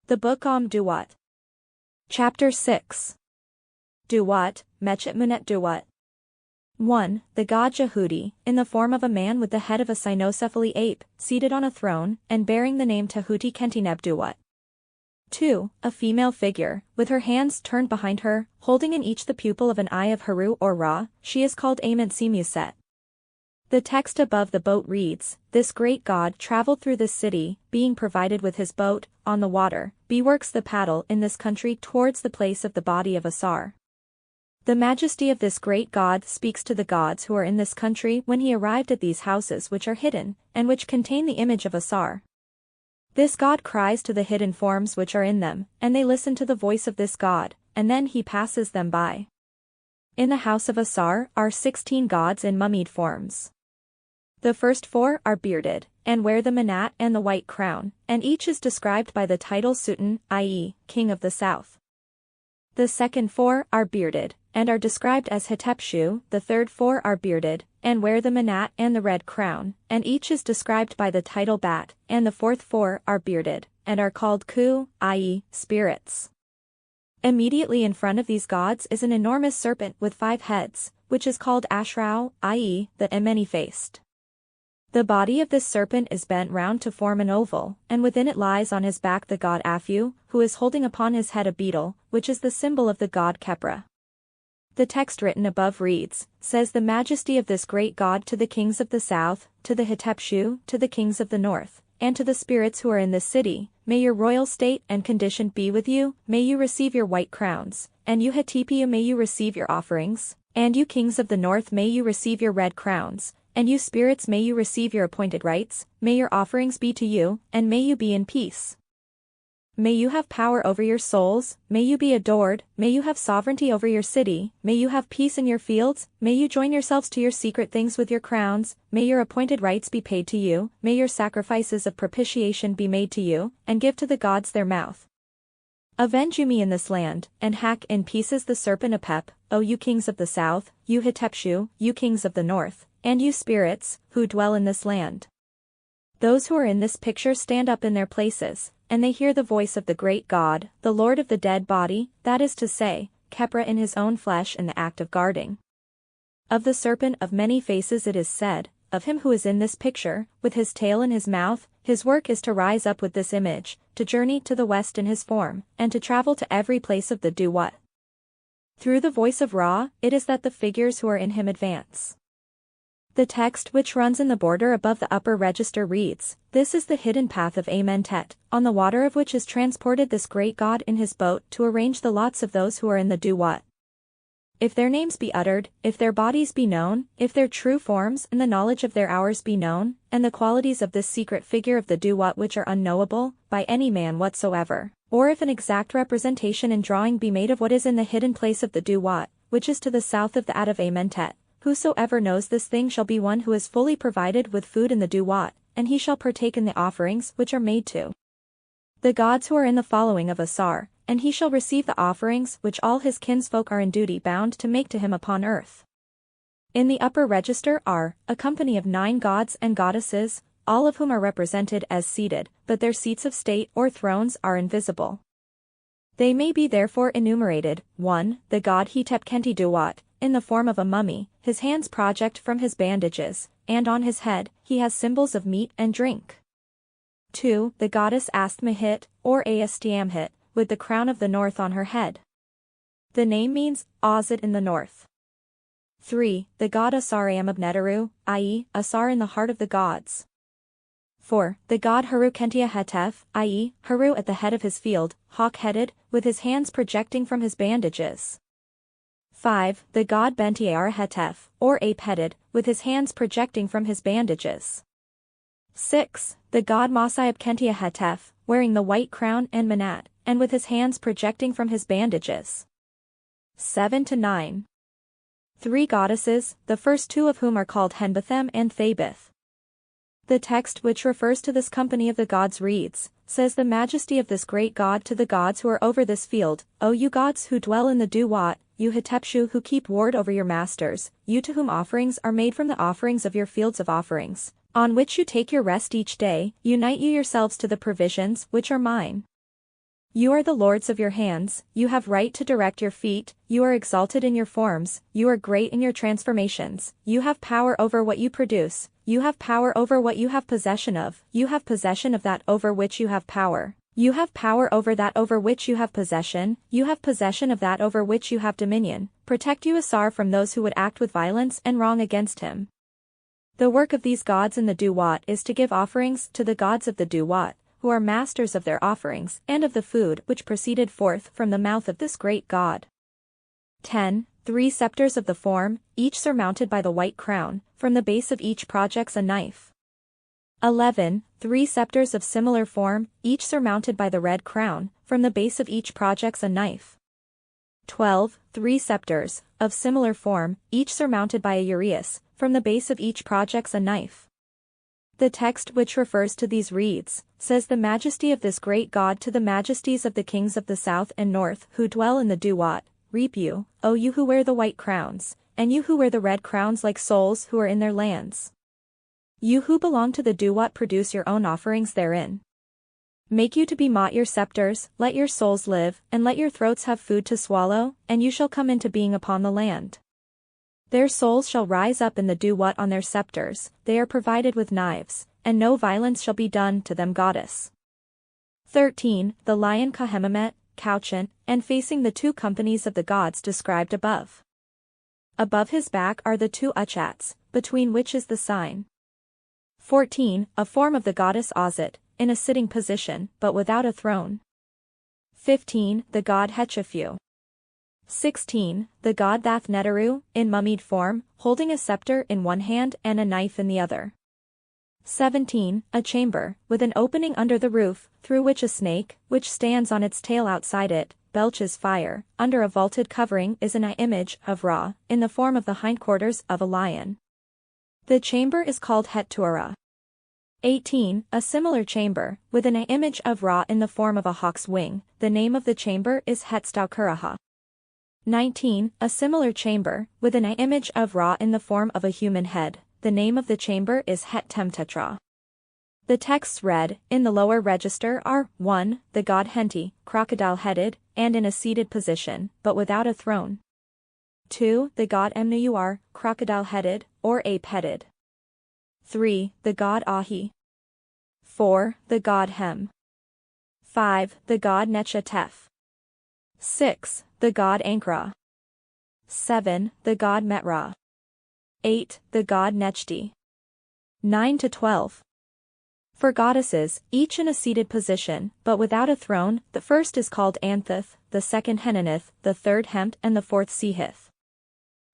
The Book Am-Duat. Chapter 6. Duat, Metchet-Mu-Nebt-Duat. 1. The god Jehudi, in the form of a man with the head of a cynocephaly ape, seated on a throne, and bearing the name Tehuti-Kenti-Neb-Duat. 2. A female figure, with her hands turned behind her, holding in each the pupil of an eye of Haru or Ra, she is called Metchet-Mu-Nebt-Duat. The text above the boat reads, This great god traveled through this city, being provided with his boat, on the water, works the paddle in this country towards the place of the body of Asar. The majesty of this great god speaks to the gods who are in this country when he arrived at these houses which are hidden, and which contain the image of Asar. This god cries to the hidden forms which are in them, and they listen to the voice of this god, and then he passes them by. In the house of Asar are 16 gods in mummied forms. The first 4 are bearded, and wear the manat and the white crown, and each is described by the title Sultan, i.e., King of the South. The second 4 are bearded, and are described as Hatepshu, the third 4 are bearded, and wear the manat and the red crown, and each is described by the title Bat, and the fourth 4 are bearded, and are called Ku, i.e., spirits. Immediately in front of these gods is an enormous serpent with 5 heads, which is called Ashrau, i.e., the many-faced. The body of this serpent is bent round to form an oval, and within it lies on his back the god Afu, who is holding upon his head a beetle, which is the symbol of the god Khepra. The text written above reads, says the majesty of this great god to the kings of the south, to the Hatepshu, to the kings of the north, and to the spirits who are in this city, may your royal state and condition be with you, may you receive your white crowns, and you Hatipiu may you receive your offerings, and you kings of the north may you receive your red crowns, and you spirits may you receive your appointed rights, may your offerings be to you, and may you be in peace. May you have power over your souls, may you be adored, may you have sovereignty over your city, may you have peace in your fields, may you join yourselves to your secret things with your crowns, may your appointed rights be paid to you, may your sacrifices of propitiation be made to you, and give to the gods their mouth. Avenge you me in this land, and hack in pieces the serpent Apep, O you kings of the south, you Hatepshu, you kings of the north, and you spirits, who dwell in this land. Those who are in this picture stand up in their places, and they hear the voice of the great God, the Lord of the dead body, that is to say, Khepra in his own flesh in the act of guarding. Of the serpent of many faces it is said, of him who is in this picture, with his tail in his mouth, his work is to rise up with this image, to journey to the west in his form, and to travel to every place of the Duat. Through the voice of Ra, it is that the figures who are in him advance. The text which runs in the border above the upper register reads, This is the hidden path of Amentet, on the water of which is transported this great god in his boat to arrange the lots of those who are in the Duat. If their names be uttered, if their bodies be known, if their true forms and the knowledge of their hours be known, and the qualities of this secret figure of the Duat which are unknowable, by any man whatsoever, or if an exact representation and drawing be made of what is in the hidden place of the Duat, which is to the south of the Ad of Amentet, whosoever knows this thing shall be one who is fully provided with food in the Duat, and he shall partake in the offerings which are made to the gods who are in the following of Asar, and he shall receive the offerings which all his kinsfolk are in duty bound to make to him upon earth. In the upper register are a company of 9 gods and goddesses, all of whom are represented as seated, but their seats of state or thrones are invisible. They may be therefore enumerated. 1. The god Hetep-Kenti-Duat, in the form of a mummy, his hands project from his bandages, and on his head, he has symbols of meat and drink. 2. The goddess Ast-Mehit, or Ast-Amhit, with the crown of the north on her head. The name means, Ozit in the north. 3. The god Asar-Am-Abnetaru, i.e., Asar in the heart of the gods. 4. The god Haru-Kentia-Hetef, i.e., Haru at the head of his field, hawk-headed, with his hands projecting from his bandages. 5. The god Bentiar-Hetef, or ape-headed, with his hands projecting from his bandages. 6. The god Masayab-Kentia-Hetef, wearing the white crown and manat, and with his hands projecting from his bandages. 7 to 9. 3 goddesses, the first 2 of whom are called Henbethem and Thabith. The text which refers to this company of the gods reads, says the majesty of this great god to the gods who are over this field, O you gods who dwell in the Duat, you Hatepshu who keep ward over your masters, you to whom offerings are made from the offerings of your fields of offerings, on which you take your rest each day, unite you yourselves to the provisions which are mine. You are the lords of your hands, you have right to direct your feet, you are exalted in your forms, you are great in your transformations, you have power over what you produce, you have power over what you have possession of, you have possession of that over which you have power. You have power over that over which you have possession, you have possession of that over which you have dominion. Protect you Asar from those who would act with violence and wrong against him. The work of these gods in the Duat is to give offerings to the gods of the Duat, who are masters of their offerings and of the food which proceeded forth from the mouth of this great god. 10. 3 scepters of the form, each surmounted by the white crown, from the base of each projects a knife. 11. 3 scepters of similar form, each surmounted by the red crown, from the base of each projects a knife. 12. 3 scepters, of similar form, each surmounted by a uraeus, from the base of each projects a knife. The text which refers to these reads, says the majesty of this great God to the majesties of the kings of the south and north who dwell in the Duat, reap you, O you who wear the white crowns, and you who wear the red crowns like souls who are in their lands. You who belong to the Duat produce your own offerings therein. Make you to be Maat your scepters, let your souls live, and let your throats have food to swallow, and you shall come into being upon the land. Their souls shall rise up in the Duat on their scepters, they are provided with knives, and no violence shall be done to them goddess. 13. The lion Kahememet, couchant, and facing the 2 companies of the gods described above. Above his back are the 2 uchats, between which is the sign. 14. A form of the goddess Azat, in a sitting position, but without a throne. 15. The god Hetchefu. 16. The god Thath-Neteru, in mummied form, holding a scepter in one hand and a knife in the other. 17. A chamber, with an opening under the roof, through which a snake, which stands on its tail outside it, belches fire. Under a vaulted covering is an image of Ra, in the form of the hindquarters of a lion. The chamber is called Het-Tuara. 18. A similar chamber, with an image of Ra in the form of a hawk's wing, the name of the chamber is Het-Staukuraha. 19. A similar chamber, with an image of Ra in the form of a human head, the name of the chamber is Het-Tem-Tetra. The texts read, in the lower register are, 1. The god Henti, crocodile-headed, and in a seated position, but without a throne. 2. The god Am-Duat, crocodile-headed, or ape-headed. 3. The god Ahi. 4. The god Hem. 5. The god Netchetef. 6. The god Ankra. 7. The god Metra. 8. The god Nechti. 9 to 12. For goddesses, each in a seated position, but without a throne, the first is called Anthith, the second Henanith, the third Hempt and the fourth Sehith.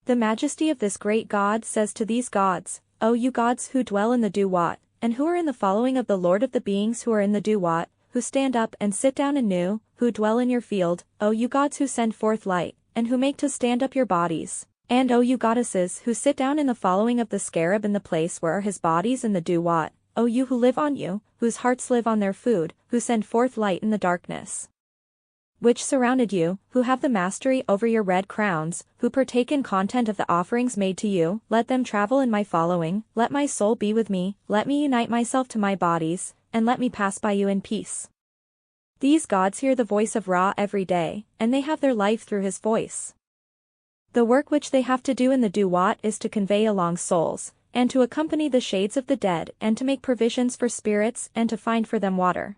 The majesty of this great god says to these gods, O you gods who dwell in the Duat, and who are in the following of the Lord of the beings who are in the Duat, who stand up and sit down in Nu, who dwell in your field, O you gods who send forth light, and who make to stand up your bodies, and O you goddesses who sit down in the following of the scarab in the place where are his bodies in the Duat, O you who live on you, whose hearts live on their food, who send forth light in the darkness. Which surrounded you, who have the mastery over your red crowns, who partake in content of the offerings made to you, let them travel in my following, let my soul be with me, let me unite myself to my bodies, and let me pass by you in peace. These gods hear the voice of Ra every day, and they have their life through his voice. The work which they have to do in the Duat is to convey along souls, and to accompany the shades of the dead and to make provisions for spirits and to find for them water.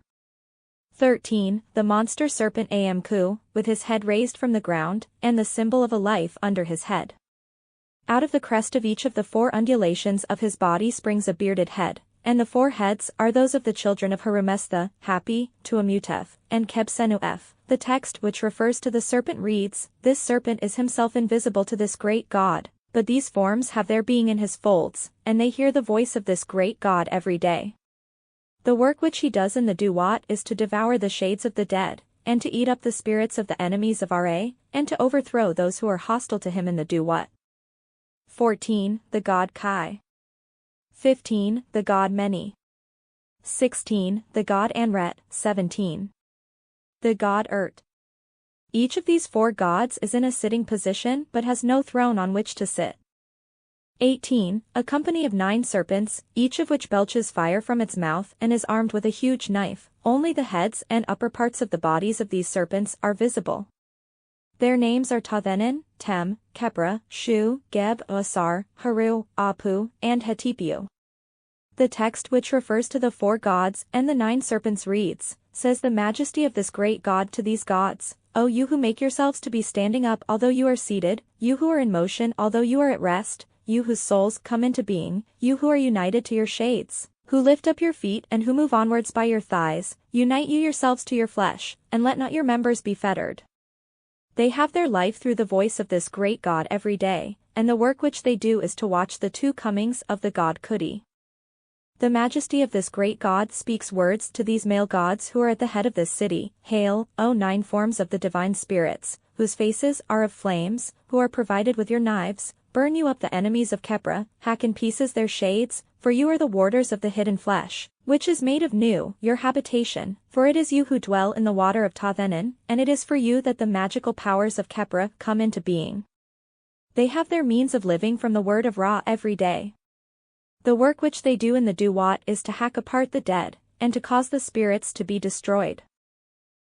13. The monster serpent Am-Ku, with his head raised from the ground, and the symbol of a life under his head. Out of the crest of each of the 4 undulations of his body springs a bearded head, and the 4 heads are those of the children of Harumestha, Happy, Tuamutef, and Kebsenu-F. The text which refers to the serpent reads, This serpent is himself invisible to this great God, but these forms have their being in his folds, and they hear the voice of this great God every day. The work which he does in the Duat is to devour the shades of the dead, and to eat up the spirits of the enemies of Ra, and to overthrow those who are hostile to him in the Duat. 14. The god Kai. 15. The god Meni. 16. The god Anret. 17. The god Urt. Each of these 4 gods is in a sitting position but has no throne on which to sit. 18. A company of 9 serpents, each of which belches fire from its mouth and is armed with a huge knife. Only the heads and upper parts of the bodies of these serpents are visible. Their names are Tathenin, Tem, Kepra, Shu, Geb, Asar, Haru, Apu, and Hetipu. The text which refers to the 4 gods and the 9 serpents reads, "Says the majesty of this great God to these gods, O you who make yourselves to be standing up although you are seated, you who are in motion although you are at rest, you whose souls come into being, you who are united to your shades, who lift up your feet and who move onwards by your thighs, unite you yourselves to your flesh, and let not your members be fettered." They have their life through the voice of this great God every day, and the work which they do is to watch the 2 comings of the god Kudi. The majesty of this great God speaks words to these male gods who are at the head of this city. Hail, O 9 forms of the divine spirits, whose faces are of flames, who are provided with your knives, burn you up the enemies of Kepra, hack in pieces their shades, for you are the warders of the hidden flesh, which is made of new, your habitation, for it is you who dwell in the water of Tathenin, and it is for you that the magical powers of Kepra come into being. They have their means of living from the word of Ra every day. The work which they do in the Duat is to hack apart the dead, and to cause the spirits to be destroyed.